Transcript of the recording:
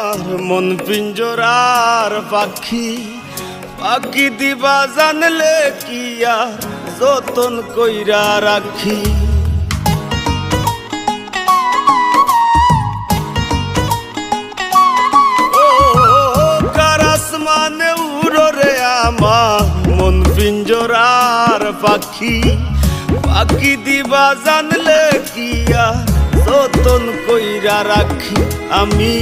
আমার মন পিঞ্জরার পাখি, পাখি দিবা জানলে কি আর যতন কইরা রাখি। ও কার আসমানে উড়ো রে আমার মন পিঞ্জরার পাখি, পাখি দিবা জানলে কি আর যতন কইরা রাখি। আমি